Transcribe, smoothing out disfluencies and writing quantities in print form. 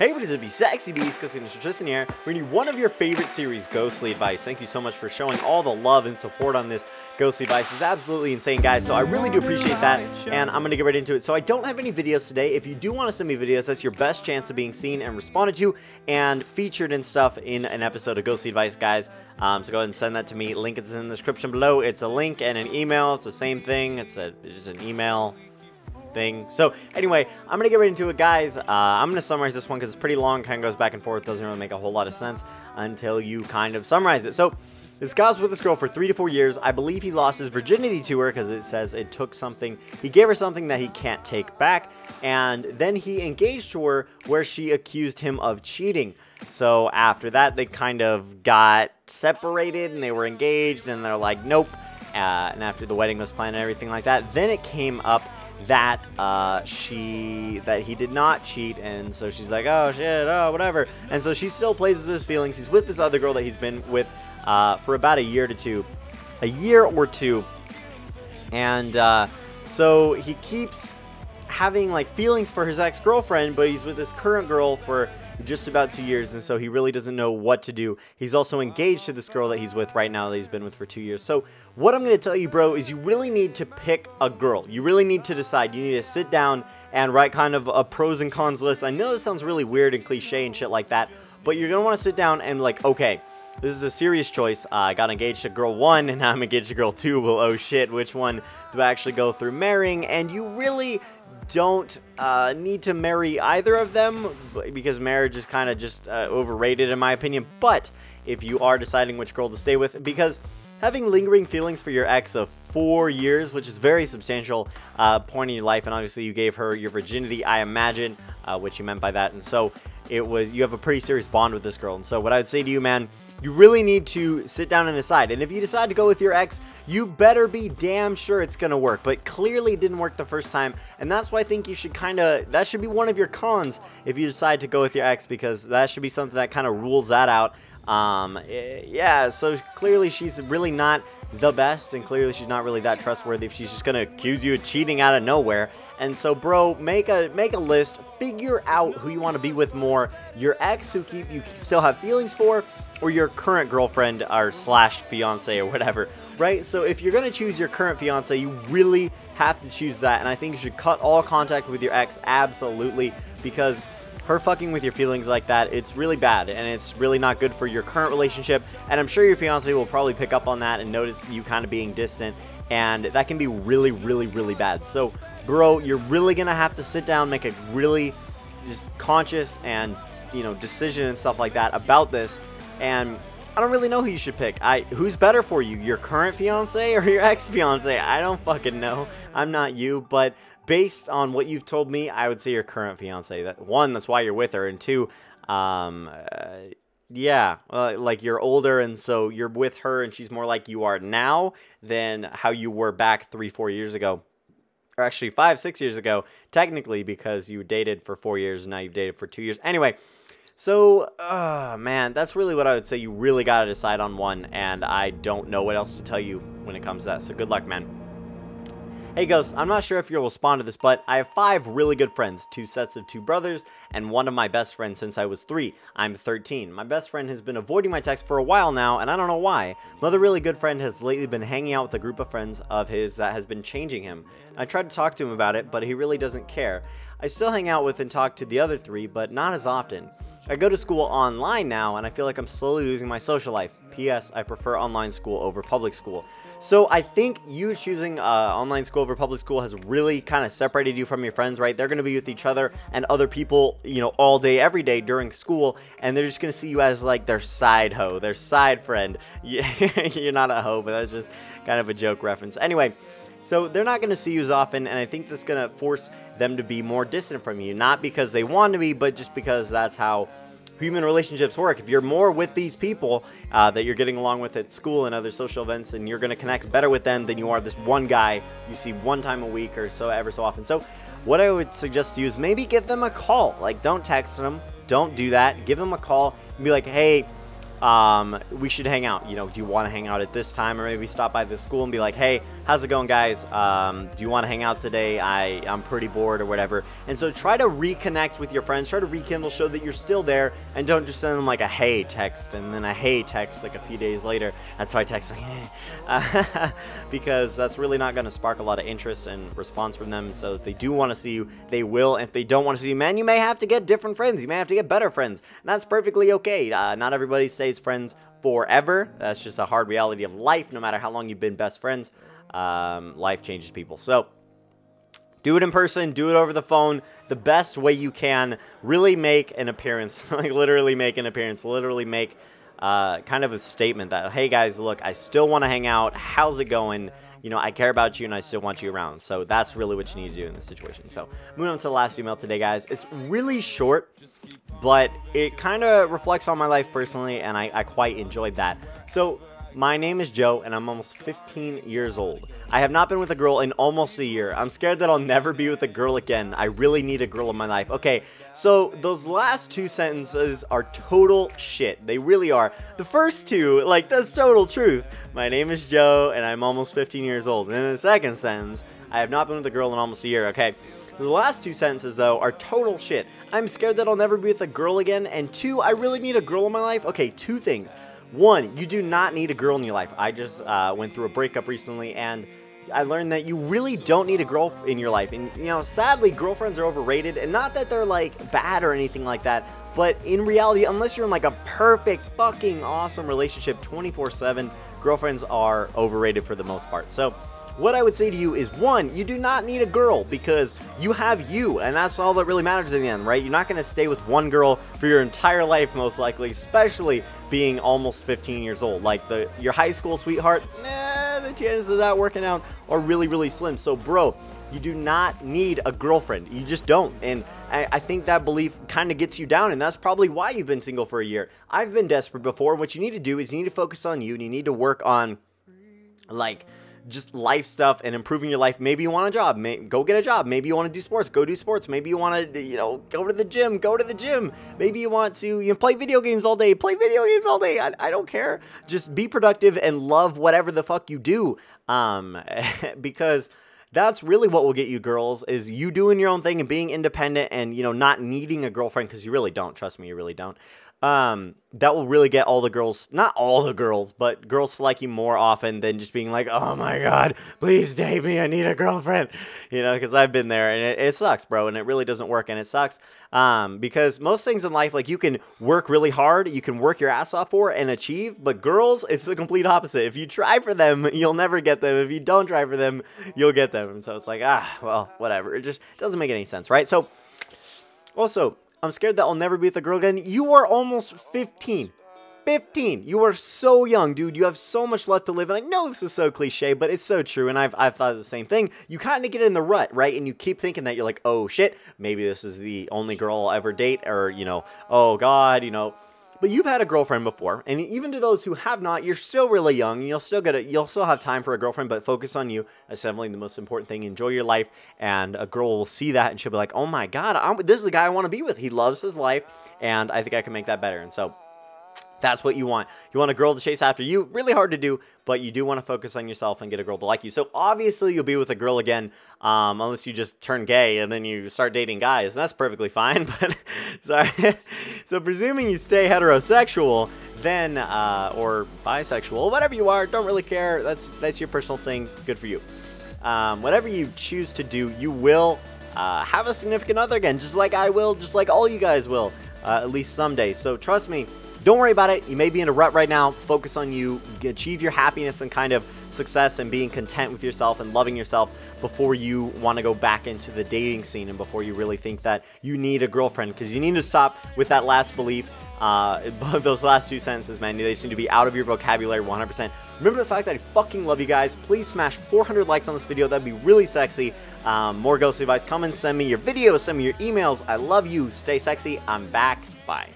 Hey, what is it, be sexy beast? GhostSickness Tristan here, bringing you one of your favorite series, Ghostly Advice. Thank you so much for showing all the love and support on this. Ghostly Advice is absolutely insane, guys, so I really do appreciate that, and I'm going to get right into it. So I don't have any videos today. If you do want to send me videos, that's your best chance of being seen and responded to and featured and stuff in an episode of Ghostly Advice, guys. So go ahead and send that to me. Link is in the description below. It's a link and an email. It's the same thing. It's just an email thing. So anyway, I'm gonna get right into it, guys. I'm gonna summarize this one because it's pretty long, kind of goes back and forth, doesn't really make a whole lot of sense until you kind of summarize it. So this guy was with this girl for 3 to 4 years. I believe he lost his virginity to her because it says it took something. He gave her something that he can't take back, and then he engaged to her where she accused him of cheating. So after that, they kind of got separated and they were engaged, and they're like, nope. And after the wedding was planned and everything like that, then it came up that he did not cheat, and so she's like, oh shit, oh whatever, and so she still plays with his feelings. He's with this other girl that he's been with for about a year or two, and so he keeps having like feelings for his ex-girlfriend, but he's with this current girl for just about 2 years, and so he really doesn't know what to do. He's also engaged to this girl that he's with right now that he's been with for 2 years. So what I'm going to tell you, bro, is you really need to pick a girl. You really need to decide. You need to sit down and write kind of a pros and cons list. I know this sounds really weird and cliche and shit like that, but you're going to want to sit down and like, okay, this is a serious choice. I got engaged to girl 1 and now I'm engaged to girl 2. Well, oh shit, which one do I actually go through marrying? And you really don't need to marry either of them because marriage is kind of just overrated in my opinion. But if you are deciding which girl to stay with, because having lingering feelings for your ex of 4 years, which is very substantial point in your life, and obviously you gave her your virginity, I imagine, what you meant by that, and so you have a pretty serious bond with this girl. And so what I would say to you, man, you really need to sit down and decide. And if you decide to go with your ex, you better be damn sure it's gonna work. But clearly it didn't work the first time, and that's why I think you should that should be one of your cons if you decide to go with your ex, because that should be something that kind of rules that out. Yeah, so clearly she's really not the best, and clearly she's not really that trustworthy if she's just gonna accuse you of cheating out of nowhere. And so, bro, make a list, figure out who you want to be with more, your ex who you still have feelings for, or your current girlfriend or slash fiance or whatever, right? So if you're gonna choose your current fiance, you really have to choose that, and I think you should cut all contact with your ex, absolutely, because her fucking with your feelings like that, it's really bad, and it's really not good for your current relationship. And I'm sure your fiance will probably pick up on that and notice you kind of being distant, and that can be really, really, really bad. So, bro, you're really gonna have to sit down, make a really just conscious and, you know, decision and stuff like that about this. And I don't really know who you should pick. Who's better for you, your current fiance or your ex-fiance? I don't fucking know. I'm not you, but based on what you've told me, I would say your current fiance. That's why you're with her, and 2, yeah, like you're older, and so you're with her, and she's more like you are now than how you were back 3-4 years ago, or actually 5-6 years ago, technically, because you dated for 4 years and now you've dated for 2 years. Anyway, so man, that's really what I would say. You really got to decide on one, and I don't know what else to tell you when it comes to that. So good luck, man. Hey Ghost, I'm not sure if you'll respond to this, but I have 5 really good friends, 2 sets of 2 brothers, and one of my best friends since I was 3. I'm 13. My best friend has been avoiding my text for a while now, and I don't know why. My other really good friend has lately been hanging out with a group of friends of his that has been changing him. I tried to talk to him about it, but he really doesn't care. I still hang out with and talk to the other 3, but not as often. I go to school online now, and I feel like I'm slowly losing my social life. P.S. I prefer online school over public school. So I think you choosing online school over public school has really kind of separated you from your friends, right? They're going to be with each other and other people, you know, all day, every day during school, and they're just going to see you as like their side hoe, their side friend. You're not a hoe, but that's just kind of a joke reference. Anyway, so they're not going to see you as often, and I think this is going to force them to be more distant from you. Not because they want to be, but just because that's how human relationships work. If you're more with these people that you're getting along with at school and other social events, and you're going to connect better with them than you are this one guy you see one time a week or so, ever so often. So what I would suggest to you is maybe give them a call. Like, don't text them. Don't do that. Give them a call and be like, hey, we should hang out. You know, do you want to hang out at this time? Or maybe stop by the school and be like, hey, how's it going, guys? Do you want to hang out today? I'm pretty bored or whatever. And so try to reconnect with your friends, try to rekindle, show that you're still there, and don't just send them like a hey text and then a hey text like a few days later. That's why I text like hey. Because that's really not going to spark a lot of interest and response from them. So if they do want to see you, they will. If they don't want to see you, man, you may have to get different friends. You may have to get better friends. And that's perfectly okay. Not everybody stays friends forever. That's just a hard reality of life. No matter how long you've been best friends, life changes people. So do it in person, do it over the phone, the best way you can. Really make an appearance, like literally make an appearance, literally make kind of a statement that, hey guys, look, I still want to hang out. How's it going? You know, I care about you and I still want you around. So that's really what you need to do in this situation. So moving on to the last email today, guys. It's really short, but it kind of reflects on my life personally, and I quite enjoyed that. So my name is Joe, and I'm almost 15 years old. I have not been with a girl in almost a year. I'm scared that I'll never be with a girl again. I really need a girl in my life. Okay, so those last two sentences are total shit. They really are. The first two, like, that's total truth. My name is Joe, and I'm almost 15 years old. And then the second sentence, I have not been with a girl in almost a year. Okay, the last two sentences, though, are total shit. I'm scared that I'll never be with a girl again. And two, I really need a girl in my life. Okay, two things. One, you do not need a girl in your life. I just went through a breakup recently, and I learned that you really don't need a girl in your life. And, you know, sadly, girlfriends are overrated. And not that they're, like, bad or anything like that. But in reality, unless you're in, like, a perfect fucking awesome relationship 24/7, girlfriends are overrated for the most part. So what I would say to you is, one, you do not need a girl because you have you, and that's all that really matters in the end, right? You're not going to stay with one girl for your entire life, most likely, especially being almost 15 years old. Like your high school sweetheart, nah, the chances of that working out are really, really slim. So, bro, you do not need a girlfriend. You just don't. And I think that belief kind of gets you down, and that's probably why you've been single for a year. I've been desperate before. What you need to do is you need to focus on you, and you need to work on, like, just life stuff and improving your life. Maybe you want a job, go get a job. Maybe you want to do sports, go do sports. Maybe you want to, you know, go to the gym, go to the gym. Maybe you want to, you know, play video games all day, play video games all day. I don't care. Just be productive and love whatever the fuck you do. Because that's really what will get you girls, is you doing your own thing and being independent and, you know, not needing a girlfriend, because you really don't. Trust me, you really don't. That will really get all the girls, not all the girls, but girls to like you more often than just being like, oh my God, please date me, I need a girlfriend, you know, because I've been there, and it sucks, bro, and it really doesn't work, and it sucks, because most things in life, like, you can work really hard, you can work your ass off for and achieve, but girls, it's the complete opposite. If you try for them, you'll never get them. If you don't try for them, you'll get them. And so it's like, well, whatever. It just doesn't make any sense, right? So, also, I'm scared that I'll never be with a girl again. You are almost 15. 15. You are so young, dude. You have so much left to live. And I know this is so cliche, but it's so true. And I've thought of the same thing. You kind of get in the rut, right? And you keep thinking that you're like, oh shit, maybe this is the only girl I'll ever date. Or, you know, oh God, you know. But you've had a girlfriend before, and even to those who have not, you're still really young. You'll still have time for a girlfriend, but focus on you. That's definitely the most important thing. Enjoy your life, and a girl will see that, and she'll be like, "Oh my God, this is the guy I want to be with. He loves his life, and I think I can make that better." And so that's what you want. You want a girl to chase after you. Really hard to do, but you do want to focus on yourself and get a girl to like you. So obviously you'll be with a girl again, unless you just turn gay and then you start dating guys. And that's perfectly fine. But sorry. So presuming you stay heterosexual, then or bisexual, whatever you are, don't really care. That's your personal thing. Good for you. Whatever you choose to do, you will have a significant other again, just like I will, just like all you guys will, at least someday. So trust me. Don't worry about it. You may be in a rut right now. Focus on you. Achieve your happiness and kind of success and being content with yourself and loving yourself before you want to go back into the dating scene and before you really think that you need a girlfriend, because you need to stop with that last belief. Those last two sentences, man, they seem to be out of your vocabulary 100%. Remember the fact that I fucking love you guys. Please smash 400 likes on this video. That'd be really sexy. More ghostly advice. Come and send me your videos. Send me your emails. I love you. Stay sexy. I'm back. Bye.